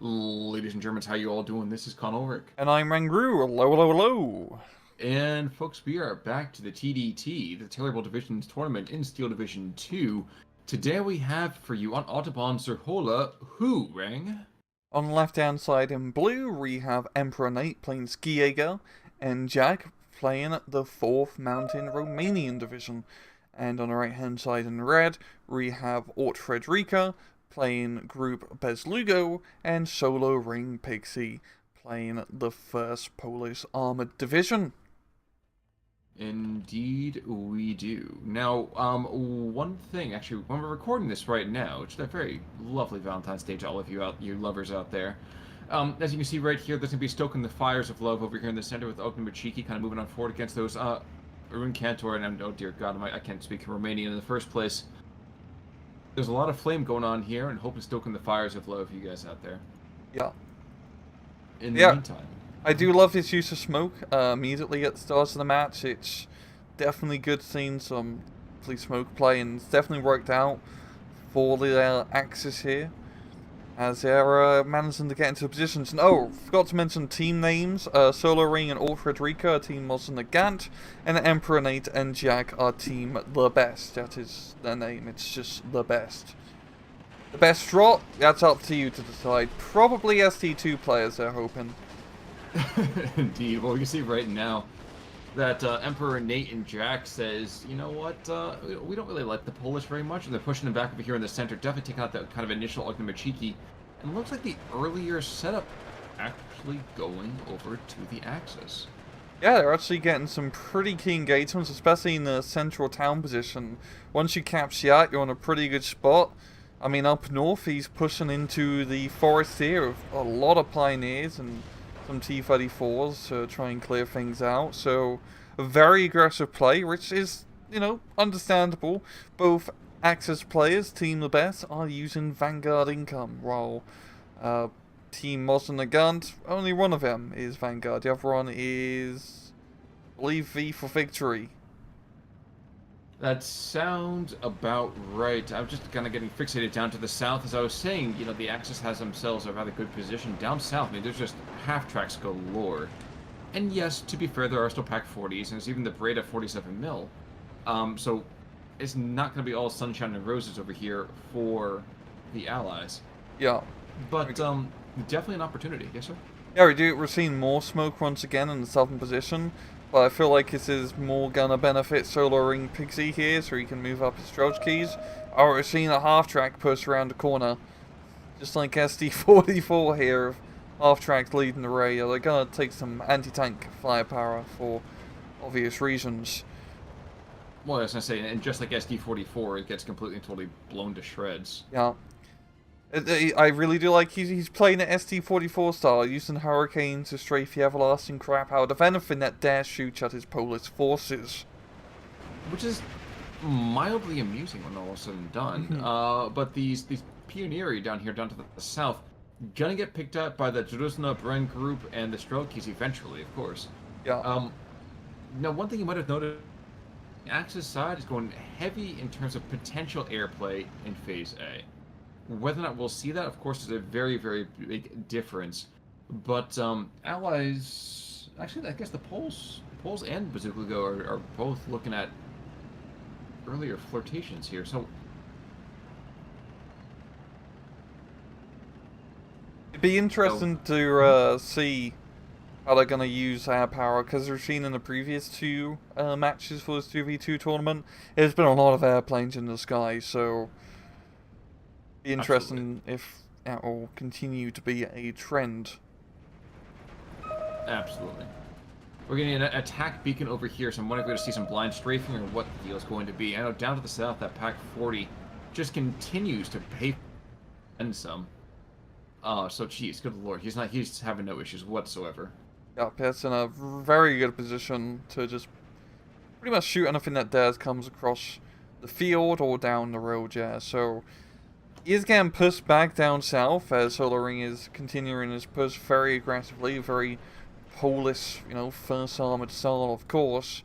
Ladies and Germans, how you all doing? This is Con Ulrich. And I'm Rangru. Hello, hello, hello. And folks, we are back to the TDT, the Terrible Divisions Tournament in Steel Division 2. Today we have for you on Autobahn Zerhola, who, Rang? On the left-hand side in blue, we have Emperor Nate playing Skiega, and Jack playing the 4th Mountain Romanian Division. And on the right-hand side in red, we have Ort Frederica playing Group Bezlugo, and Solo Ring Pixie playing the 1st Polish Armored Division. Indeed we do. Now, one thing, actually, when we're recording this right now, it's a very lovely Valentine's Day to all of you lovers out there. As you can see right here, there's going to be stoking the fires of love over here in the center with Ogni Machiki kind of moving on forward against those, Arun Cantor, and oh dear God, I can't speak Romanian in the first place. There's a lot of flame going on here, and hope is stoking the fires of love, you guys out there. Yeah. In the meantime. I do love his use of smoke immediately at the start of the match. It's definitely good seeing some smoke play, and it's definitely worked out for the Axis here as they're managing to get into positions. And oh, forgot to mention team names. Solo Ring and Ort Frederica are team Mosin Nagant, and Emperor Nate and Jack are team The Best. That is their name. It's just The Best. The best draw? That's up to you to decide. Probably ST2 players, they're hoping. Indeed. Well, you see right now that Emperor Nate and Jack says, you know what, we don't really like the Polish very much, and they're pushing them back over here in the center, definitely taking out that kind of initial Ogni Machiki, and it looks like the earlier setup actually going over to the Axis. Yeah, they're actually getting some pretty key engagements, especially in the central town position. Once you capture that, you're on a pretty good spot. I mean, up north, he's pushing into the forest here with a lot of pioneers and some T-34s to try and clear things out. So, a very aggressive play, which is, understandable. Both Axis players, Team The Best, are using Vanguard income, while Team Mosin Nagant, only one of them is Vanguard. The other one is, I believe, V for Victory. That sounds about right. I'm just kind of getting fixated down to the south. As I was saying, the Axis has themselves a rather good position. Down south, I mean, there's just half-tracks galore. And yes, to be fair, there are still Pack 40s, and there's even the Breda 47 mil. So it's not going to be all sunshine and roses over here for the Allies. Yeah. But definitely an opportunity. Yes, sir? Yeah, we're seeing more smoke once again in the southern position. But I feel like this is more gonna benefit Solo Ring Pixie here, so he can move up his Strelch keys. Oh, we're seeing a half-track push around the corner. Just like SD44 here, half-track leading the way. They're gonna take some anti-tank firepower for obvious reasons. Well, I was gonna say, and just like SD44, it gets completely and totally blown to shreds. Yeah. I really do like he's playing at ST44 style, using Hurricane to strafe the everlasting crap out of anything that dares shoot at his Polish forces. Which is mildly amusing when all is said and done. But these Pioneeri down here, down to the south, gonna get picked up by the Druzna Bren group and the Strelkis eventually, of course. Yeah. Now, one thing you might have noted, the Axis side is going heavy in terms of potential airplay in Phase A. Whether or not we'll see that, of course, is a very, very big difference. But Allies, actually, I guess the Poles and Bazooka are both looking at earlier flirtations here. So it'd be interesting to see how they're gonna use air power, because we've seen in the previous two matches for this 2v2 tournament, there's been a lot of airplanes in the sky, so be interesting if that will continue to be a trend. Absolutely. We're getting an attack beacon over here, so I'm wondering if we're going to see some blind strafing or what the deal is going to be. I know down to the south, that Pack 40 just continues to pay and some. So geez, good lord, he's having no issues whatsoever. Yep, it's in a very good position to just pretty much shoot anything that dares comes across the field or down the road, yeah, so he is getting pushed back down south as Solo Ring is continuing his push very aggressively, very Polish, first armored style, of course.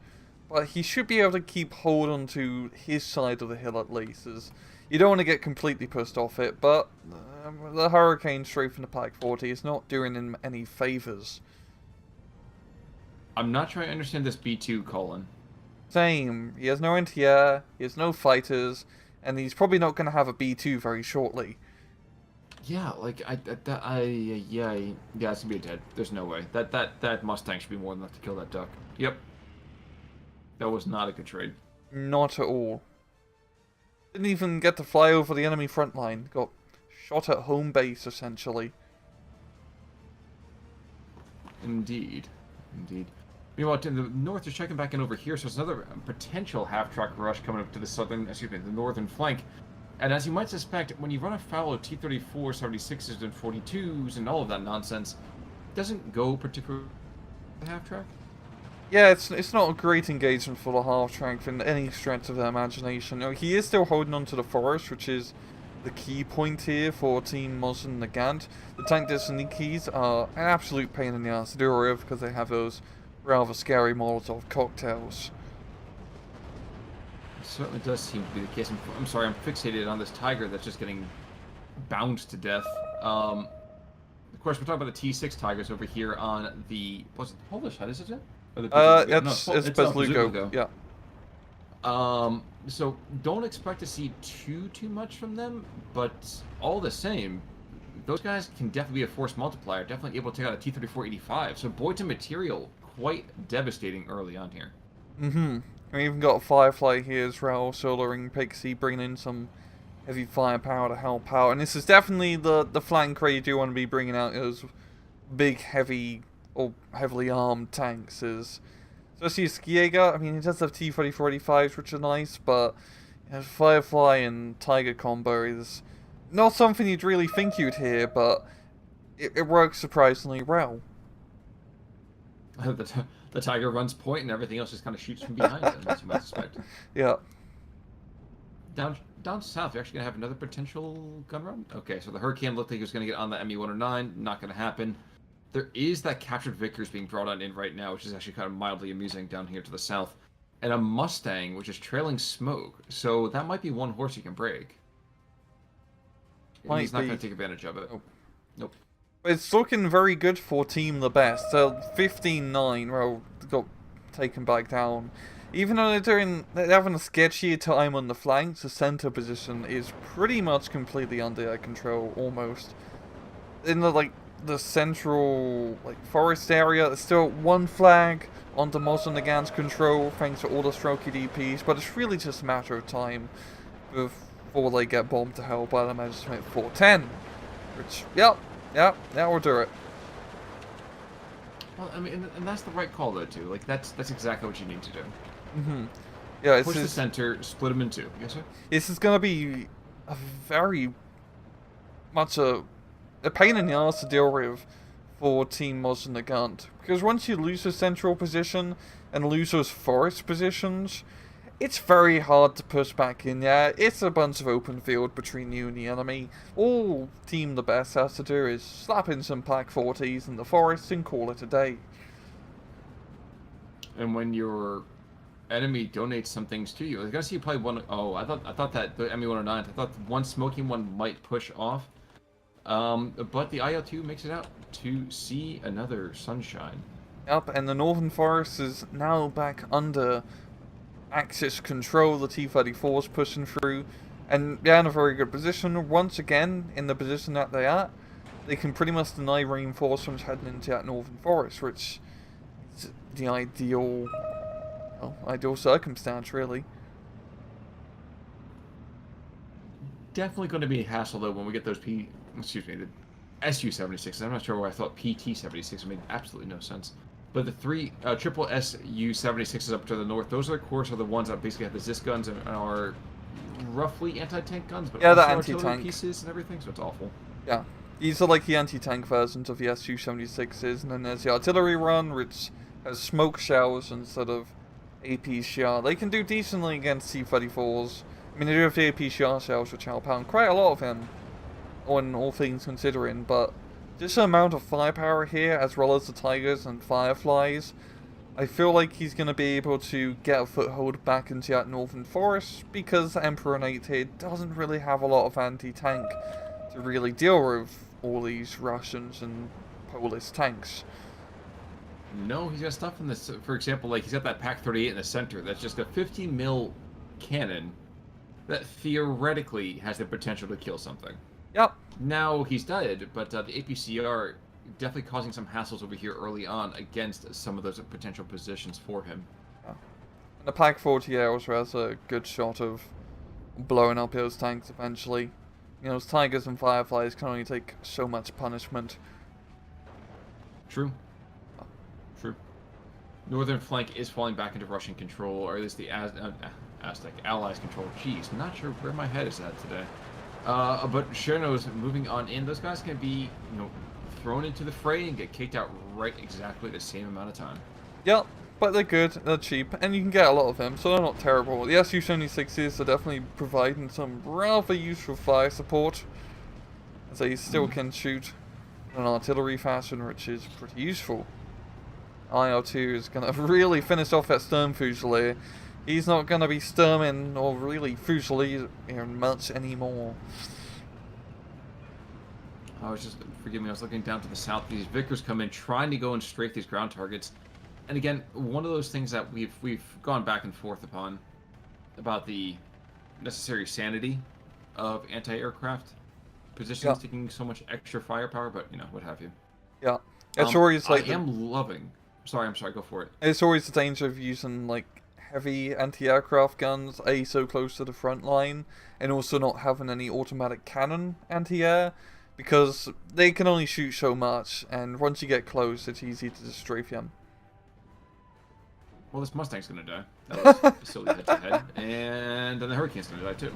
But he should be able to keep hold on to his side of the hill at least, as You don't want to get completely pissed off it, but the Hurricane straight from the Pack 40 is not doing him any favors. I'm not trying to understand this B2, Colin. Same. He has no anti-air, he has no fighters, and he's probably not going to have a B2 very shortly. Yeah, like yeah, it's gonna be a dead. There's no way that Mustang should be more than enough to kill that duck. Yep, that was not a good trade. Not at all. Didn't even get to fly over the enemy front line. Got shot at home base essentially. Indeed. Meanwhile, in the north, they're checking back in over here, so it's another potential half-track rush coming up to the northern flank. And as you might suspect, when you run afoul of T-34, 76s, and 42s, and all of that nonsense, it doesn't go particularly half-track. Yeah, it's not a great engagement for the half-track in any stretch of the imagination. You know, he is still holding on to the forest, which is the key point here for Team Mosin Nagant. The tank Desinikis are an absolute pain in the ass to deal with because they have those rather scary Molotov cocktails. It certainly does seem to be the case. I'm sorry, I'm fixated on this tiger that's just getting bounced to death. Of course, we're talking about the T6 Tigers over here on the... Was it the Polish side, is it? Or the it's Bezlugo. Yeah. So don't expect to see too much from them, but all the same, those guys can definitely be a force multiplier, definitely able to take out a T-34-85. So Boyd's material quite devastating early on here. Mm-hmm. We even got a Firefly here as well, Soloring Pixie, bringing in some heavy firepower to help out. And this is definitely the flank where you do want to be bringing out those big, heavy, or heavily armed tanks. Especially Skiega, I mean, he does have T-34-85s, which are nice, but Firefly and Tiger combo is not something you'd really think you'd hear, but it works surprisingly well. The Tiger runs point and everything else just kind of shoots from behind them, as you might suspect. Yeah. Down south, you're actually going to have another potential gun run? Okay, so the Hurricane looked like he was going to get on the ME-109. Not going to happen. There is that captured Vickers being brought on in right now, which is actually kind of mildly amusing down here to the south. And a Mustang, which is trailing smoke. So that might be one horse you can break. He's not going to take advantage of it. Nope. It's looking very good for Team the Best. So 15-9, well, got taken back down. Even though they're having a sketchier time on the flanks, the center position is pretty much completely under their control, almost. In the central forest area, there's still one flag under Mosin Nagant's control, thanks to all the strokey DPs, but it's really just a matter of time before they get bombed to hell by the Management 410. Which, that will do it. Well, I mean, and that's the right call, though, too. Like, that's exactly what you need to do. Mm-hmm. Yeah, push the center, split them in two. Yes, sir? This is going to be a very much a pain in the ass to deal with for Team Mosin Nagant. Because once you lose the central position and lose those forest positions, it's very hard to push back in there. It's a bunch of open field between you and the enemy. All Team the Best has to do is slap in some Pack 40s in the forest and call it a day. And when your enemy donates some things to you, I was gonna see you play one. Oh, I thought that the ME-109. I thought one smoking one might push off. But the IL-2 makes it out to see another sunshine. Yep, and the Northern Forest is now back under Axis control. The T-34 is pushing through, and they're in a very good position. Once again, in the position that they are, they can pretty much deny reinforcements heading into that Northern Forest, which is the ideal circumstance, really. Definitely going to be a hassle, though, when we get those the SU-76s. I'm not sure why I thought PT-76 made absolutely no sense. But the three triple SU-76s up to the north, those are the ones that basically have the ZIS guns and are roughly anti-tank guns, but also artillery pieces and everything, so it's awful. Yeah, these are like the anti-tank versions of the SU-76s, and then there's the artillery run, which has smoke shells instead of APCR. They can do decently against T-34s. I mean, they do have the APCR shells, which help out quite a lot of them, on all things considering, but just the amount of firepower here, as well as the Tigers and Fireflies, I feel like he's going to be able to get a foothold back into that northern forest because Emperor Nate here doesn't really have a lot of anti-tank to really deal with all these Russians and Polish tanks. No, he's got stuff in this. For example, like he's got that Pack 38 in the center that's just a 50 mil cannon that theoretically has the potential to kill something. Yep. Now he's dead, but the APCR definitely causing some hassles over here early on against some of those potential positions for him. Yeah. And the Pack 48 also has a good shot of blowing up those tanks eventually. You know, those Tigers and Fireflies can only take so much punishment. True. True. Northern flank is falling back into Russian control, or at least the Aztec Allies control. Jeez, not sure where my head is at today. But Cherno's moving on in. Those guys can be, thrown into the fray and get kicked out right exactly the same amount of time. Yep, but they're good, they're cheap, and you can get a lot of them, so they're not terrible. The Su-76s are definitely providing some rather useful fire support, as they still can shoot in an artillery fashion, which is pretty useful. IL-2 is going to really finish off that Sturm Fusilier. He's not going to be Sturming or really Fusilier much anymore. Forgive me, I was looking down to the south. These Vickers come in trying to go and strafe these ground targets. And again, one of those things that we've gone back and forth upon about the necessary sanity of anti-aircraft positions taking so much extra firepower, but what have you. Yeah. It's always like I am loving. I'm sorry, go for it. It's always the danger of using like heavy anti-aircraft guns so close to the front line, and also not having any automatic cannon anti-air, because they can only shoot so much, and once you get close, it's easy to just strafe them. Well, this Mustang's gonna die. That was silly head-to-head, and then the Hurricane's gonna die too.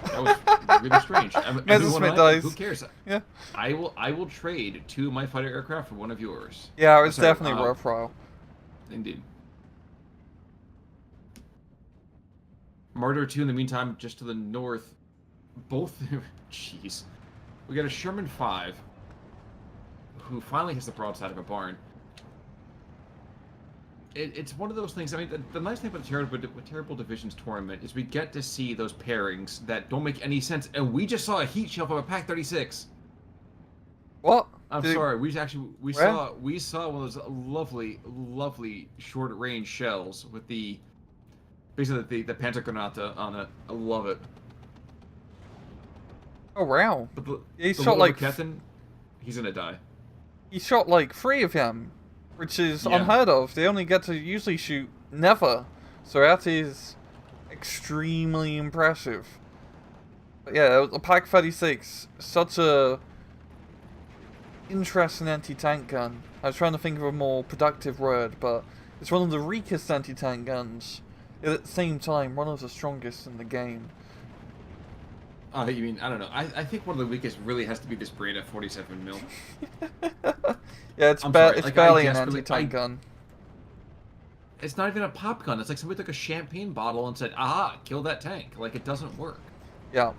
That was really strange. Messerschmitt dies. Who cares? Yeah. I will trade 2 of my fighter aircraft for 1 of yours. Yeah, it was definitely worthwhile. Indeed. Martyr 2 in the meantime, just to the north. Both. Jeez. We got a Sherman 5, who finally hits the broadside of a barn. It's one of those things. I mean, the nice thing about the Terrible Divisions tournament is we get to see those pairings that don't make any sense, and we just saw a heat shelf of a Pack 36. What? I'm sorry. We saw one of those lovely short range shells with basically the Panzergranate on it. I love it. Oh wow! But he shot like Kethen, he's gonna die. He shot like 3 of them, which is unheard of. They only get to usually shoot never, so that is extremely impressive. But yeah, the Pack 36, such a interesting anti-tank gun. I was trying to think of a more productive word, but it's one of the weakest anti-tank guns. Yet at the same time, one of the strongest in the game. You mean, I don't know. I think one of the weakest really has to be this Breda 47 mil. Yeah, it's barely an anti-tank gun. It's not even a pop gun. It's like somebody took a champagne bottle and said, "Aha, kill that tank." Like, it doesn't work. Yeah,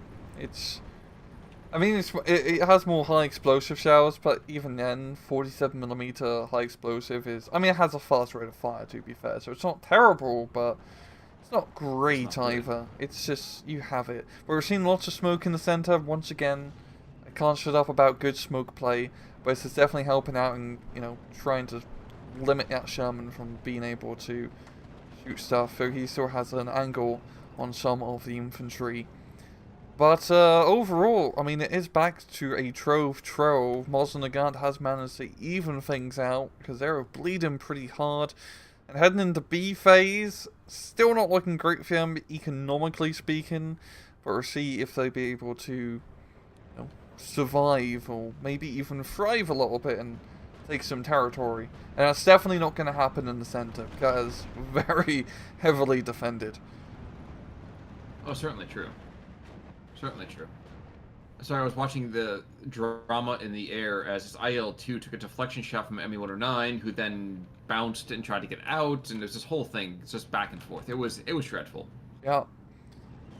I mean, it has more high explosive shells, but even then, 47mm high explosive is... I mean, it has a fast rate of fire, to be fair, so it's not terrible, but it's not great either. It's just, you have it. But we're seeing lots of smoke in the center. Once again, I can't shut up about good smoke play, but it's definitely helping out and, trying to limit that Sherman from being able to shoot stuff, so he still has an angle on some of the infantry. But overall, I mean, it is back to a trove. Mosin and Nagant has managed to even things out, because they're bleeding pretty hard. And heading into B phase, still not looking great for them, economically speaking. But we'll see if they'll be able to survive, or maybe even thrive a little bit and take some territory. And that's definitely not going to happen in the center, because very heavily defended. Oh, certainly true. Certainly true. Sorry, I was watching the drama in the air as this IL-2 took a deflection shot from ME-109, who then bounced and tried to get out, and there's this whole thing. It's just back and forth. It was dreadful. Yeah.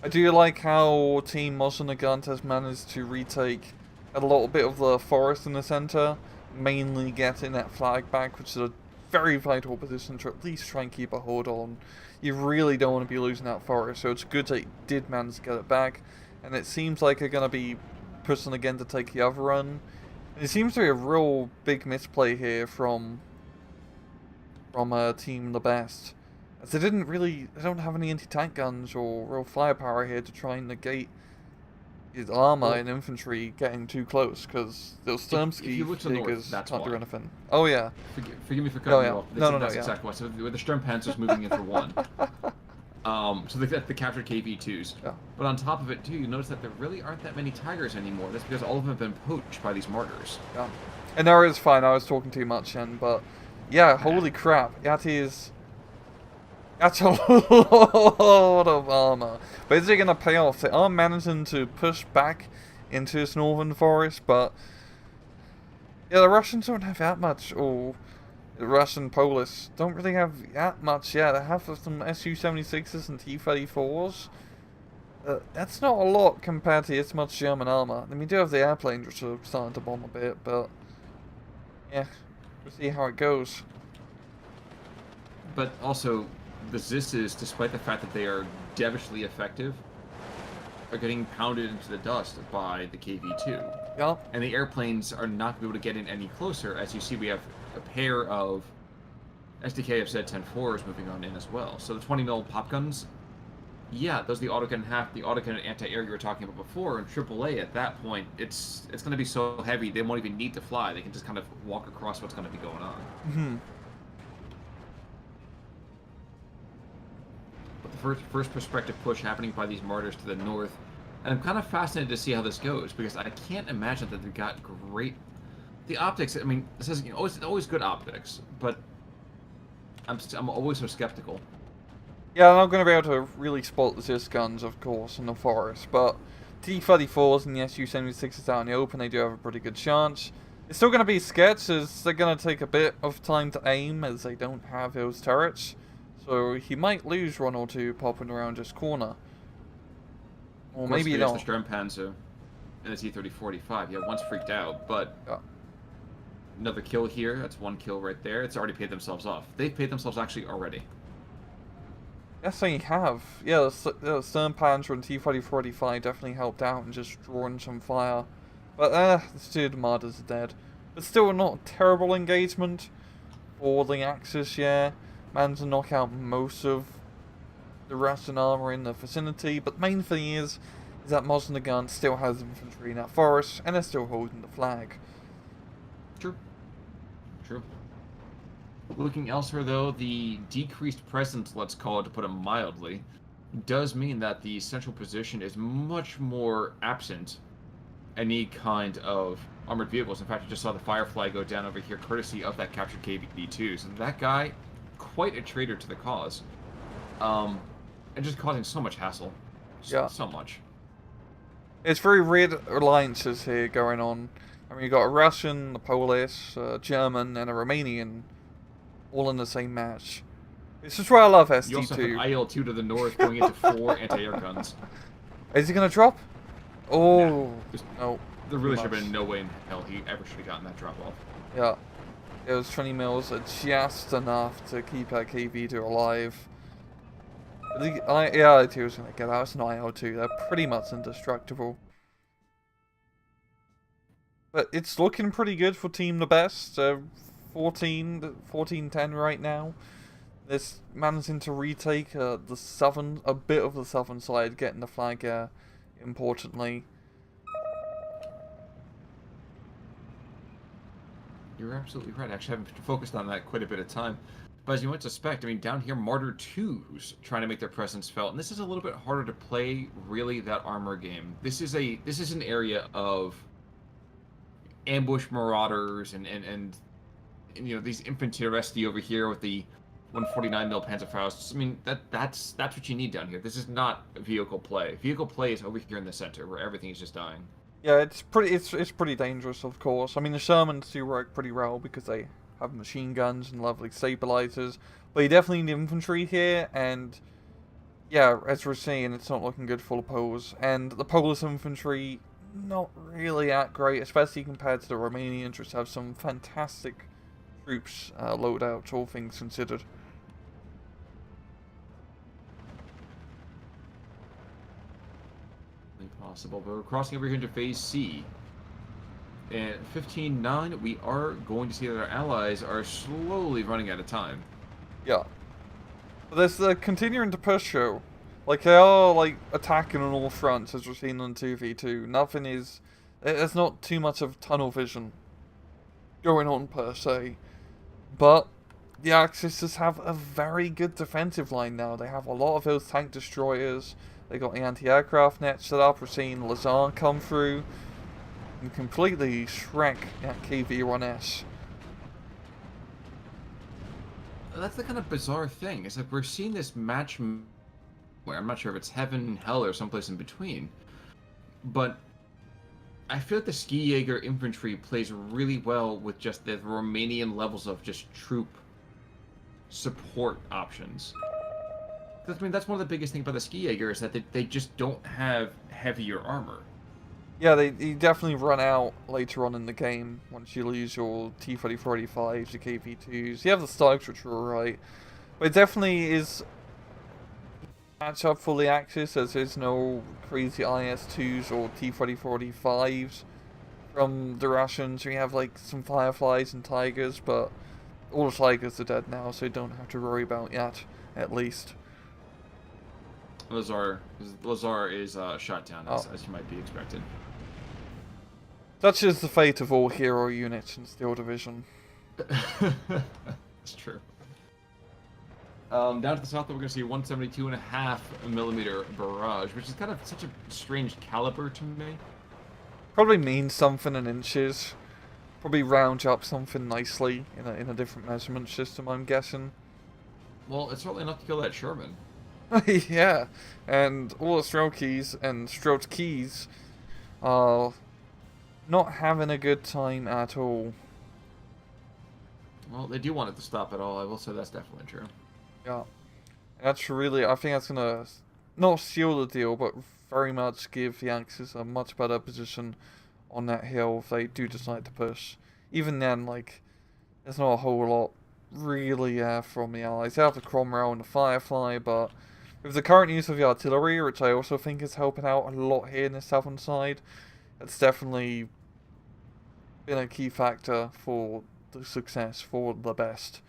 I do like how Team Mosin and Nagant has managed to retake a little bit of the forest in the center, mainly getting that flag back, which is a very vital position to at least try and keep a hold on. You really don't want to be losing that forest, so it's good that he did manage to get it back. And it seems like they're going to be pushing again to take the other run. And it seems to be a real big misplay here from Team the Best. As they don't have any anti-tank guns or real firepower here to try and negate his armor and infantry getting too close, because those Sturmski Jägers can't do anything. Oh yeah. Forgive me for cutting you off. That's exactly why. So the Sturmpanzer's moving in for one. So they got the captured KV-2s. Yeah. But on top of it, too, you notice that there really aren't that many Tigers anymore. That's because all of them have been poached by these martyrs. Yeah. And there is fine, I was talking too much then, but yeah, holy crap. That's a lot of armor. But is it going to pay off? They are managing to push back into this northern forest, but yeah, the Russians don't have that much, or the Russian Polish don't really have that much yet. They have some Su-76s and T-34s. That's not a lot compared to this much German armor. I mean, we do have the airplanes which are starting to bomb a bit, but yeah, we'll see how it goes. But also, the Zisses, despite the fact that they are devilishly effective, are getting pounded into the dust by the KV-2. Yeah. And the airplanes are not going to be able to get in any closer. As you see, we have a pair of SDK of Z-10-4s moving on in as well. So the 20mm pop guns, yeah, those are the autocannon anti-air you were talking about before. And AAA at that point, it's going to be so heavy they won't even need to fly. They can just kind of walk across what's going to be going on. Mm-hmm. First perspective push happening by these martyrs to the north, and I'm kind of fascinated to see how this goes, because I can't imagine that they've got great... The optics, I mean, it says, it's always good optics, but I'm always so skeptical. Yeah, I'm not going to be able to really spot the Zis guns, of course, in the forest, but T-34s and the Su-76s out in the open, they do have a pretty good chance. It's still going to be sketch, as they're going to take a bit of time to aim, as they don't have those turrets. So he might lose one or two popping around this corner. Or maybe not. The Sturmpanzer and the T-30-45. Yeah, one's freaked out, but another kill here. That's one kill right there. It's already paid themselves off. They've paid themselves actually already. Yes, they have. Yeah, the Sturmpanzer and T-30-45 definitely helped out and just drawing some fire. But the two Martyrs are dead. But still not a terrible engagement for the Axis, yeah. Managed to knock out most of the Russian armor in the vicinity, but the main thing is that Mosin Nagant still has infantry in that forest, and they're still holding the flag. True. Looking elsewhere, though, the decreased presence, let's call it to put it mildly, does mean that the central position is much more absent any kind of armored vehicles. In fact, I just saw the Firefly go down over here, courtesy of that captured KV-2. So that guy, quite a traitor to the cause, and just causing so much hassle. So much. It's very weird alliances here going on. I mean, you got a Russian, a Polish, a German, and a Romanian, all in the same match. This is why I love ST2. You also have IL-2 to the north going into 4 anti-air guns. Is he gonna drop? Oh, no. There really should have been no way in hell he ever should have gotten that drop off. Yeah. Those 20 mils are just enough to keep that KV-2 alive. The IL-2 is going to get out. It's an IL-2. They're pretty much indestructible. But it's looking pretty good for Team the Best. 14-10 right now. This managing to retake a bit of the southern side, getting the flag importantly. You're absolutely right. Actually, I've focused on that quite a bit of time. But as you might suspect, I mean, down here, Martyr 2's trying to make their presence felt. And this is a little bit harder to play, really, that armor game. This is an area of ambush marauders and you know, these infanteristi over here with the 149mm Panzerfaust. I mean, that's what you need down here. This is not vehicle play. Vehicle play is over here in the center, where everything is just dying. Yeah, it's pretty dangerous, of course. I mean, the Shermans do work pretty well because they have machine guns and lovely stabilizers. But you definitely need infantry here, and yeah, as we're seeing, it's not looking good for the Poles. And the Polish infantry, not really that great, especially compared to the Romanians, which have some fantastic troops loadout, all things considered. Possible, but we're crossing over here into Phase C. And 15-9, we are going to see that our allies are slowly running out of time. Yeah. But there's the continuing to push show. Like, they are, like, attacking on all fronts, as we're seeing on 2v2. Nothing is... There's not too much of tunnel vision going on, per se. But the Axis just have a very good defensive line now. They have a lot of those tank destroyers. They got the anti-aircraft net set up. We're seeing Lazar come through and completely shrek that KV-1S. That's the kind of bizarre thing. It's like we're seeing this match where I'm not sure if it's heaven, hell, or someplace in between. But I feel like the Ski Jaeger infantry plays really well with just the Romanian levels of just troop support options. I mean, that's one of the biggest things about the Ski Jaeger is that they just don't have heavier armor. Yeah, you definitely run out later on in the game once you lose your T-3485s, your KV-2s. You have the Stykes, which are alright. But it definitely is match up for the Axis, as there's no crazy IS-2s or T-3485s from the Russians. We have like some Fireflies and Tigers, but all the Tigers are dead now, so you don't have to worry about yet, at least. Lazar is shot down, as you might be expected. Such is the fate of all hero units in Steel Division. That's true. Down to the south, we're going to see 172.5mm barrage, which is kind of such a strange caliber to me. Probably means something in inches. Probably rounds up something nicely in a different measurement system, I'm guessing. Well, it's certainly enough to kill that Sherman. Yeah, and all the Strelkies and Strelkies are not having a good time at all. Well, they do want it to stop at all. I will say that's definitely true. Yeah, that's really, I think that's gonna not seal the deal, but very much give the Axis a much better position on that hill if they do decide to push. Even then, like, there's not a whole lot really from the Allies. They have the Cromwell and the Firefly, but with the current use of the artillery, which I also think is helping out a lot here in the southern side, it's definitely been a key factor for the success, for the best.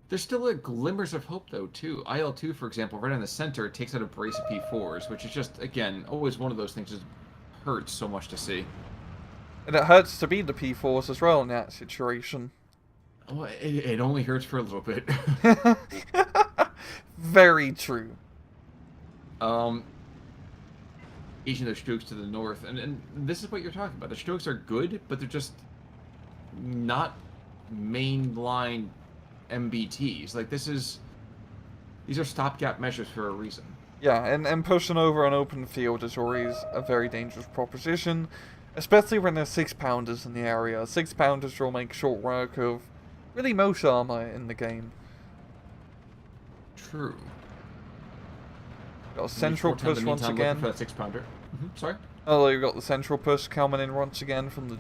There's still glimmers of hope, though, too. IL-2, for example, right in the center, takes out a brace of P4s, which is just, again, always one of those things that hurts so much to see. And it hurts to be the P4s as well in that situation. Well, it only hurts for a little bit. Very true. Eating those Strokes to the north, and this is what you're talking about. The Strokes are good, but they're just not mainline MBTs. Like, these are stopgap measures for a reason. Yeah, and pushing over an open field is always a very dangerous proposition, especially when there's 6-pounders in the area. 6-pounders will make short work of really most armor in the game. True. Got a central push once again. For that 6-pounder. Sorry? Oh, you've got the central push coming in once again from the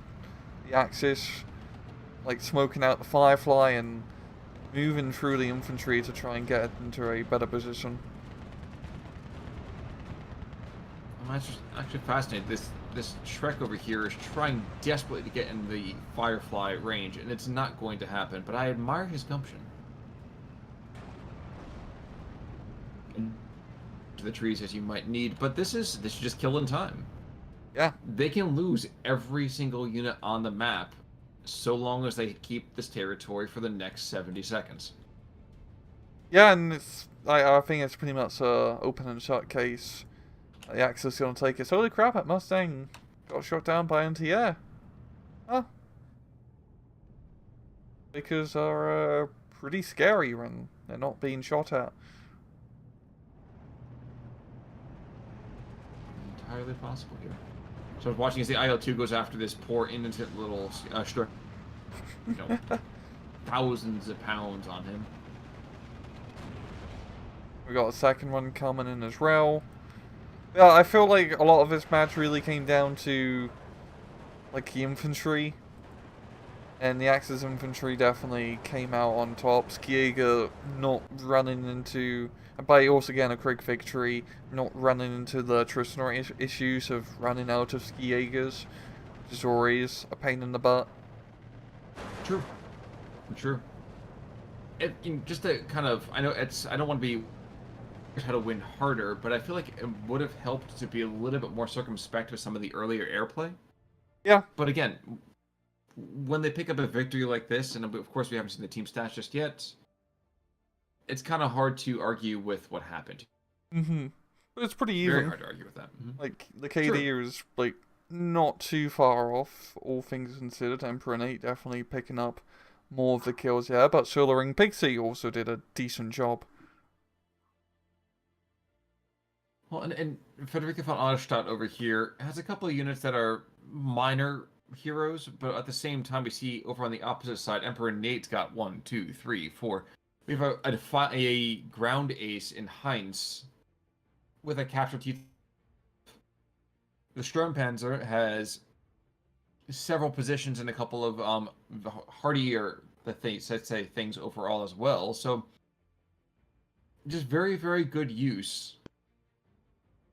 Axis, like smoking out the Firefly and moving through the infantry to try and get into a better position. That's just actually fascinating. This Shrek over here is trying desperately to get in the Firefly range, and it's not going to happen, but I admire his gumption. To the trees as you might need, but this is just killing time. Yeah. They can lose every single unit on the map so long as they keep this territory for the next 70 seconds. Yeah, and I think it's pretty much a open and shut case. The Axis is going to take it. Holy crap, that Mustang got shot down by anti-air. Huh. Because are pretty scary when they're not being shot at. Entirely possible here. So I was watching as the IL-2 goes after this poor innocent little thousands of pounds on him. We got a second one coming in as well. Yeah, I feel like a lot of this match really came down to like the infantry And the Axis infantry definitely came out on top. Skiega not running into, by also getting a quick victory, not running into the Tristana issues of running out of Skiegas, which is always a pain in the butt. True. True. Just to kind of, I know I don't want to be how to win harder, but I feel like it would have helped to be a little bit more circumspect with some of the earlier airplay. Yeah. But again, when they pick up a victory like this, and of course we haven't seen the team stats just yet, it's kind of hard to argue with what happened. Mm-hmm. But it's pretty even. Very hard to argue with that. Mm-hmm. Like, the KD is, like, not too far off, all things considered. Emperor and 8 definitely picking up more of the kills, yeah, but Solar Ring Pixie also did a decent job. Well, and Frederica von Auerstadt over here has a couple of units that are minor heroes, but at the same time, we see over on the opposite side, Emperor Nate's got 1, 2, 3, 4. We have a ground ace in Heinz with a captured T. The Sturmpanzer has several positions and a couple of hardier things overall as well. So just very, very good use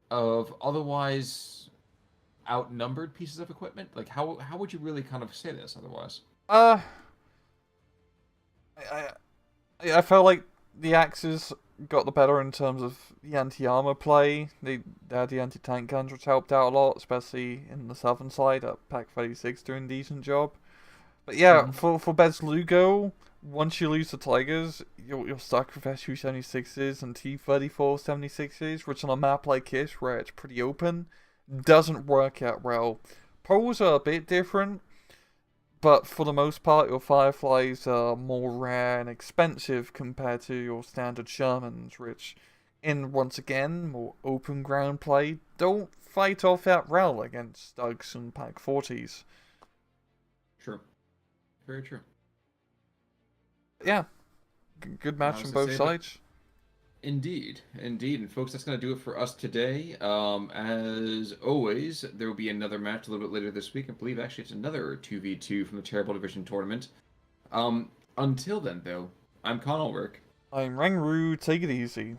of otherwise outnumbered pieces of equipment. Like how would you really kind of say this otherwise? I felt like the Axes got the better in terms of the anti-armor play. They had the anti-tank guns, which helped out a lot, especially in the southern side. Pack 36 doing a decent job. But yeah, for Bez Lugo, once you lose the Tigers, you're stuck with SU-76s and T-34 76s, which on a map like this, where it's pretty open, doesn't work out well. Poles are a bit different, but for the most part, your Fireflies are more rare and expensive compared to your standard Shermans, which, in once again, more open ground play, don't fight off that well against Stugs and Pack 40s. True. Very true. Yeah, good match on both sides. Indeed, indeed. And folks, that's going to do it for us today. As always, there will be another match a little bit later this week. I believe actually it's another 2v2 from the Terrible Division Tournament. Until then, though, I'm Conalwork. I'm Rangru, take it easy.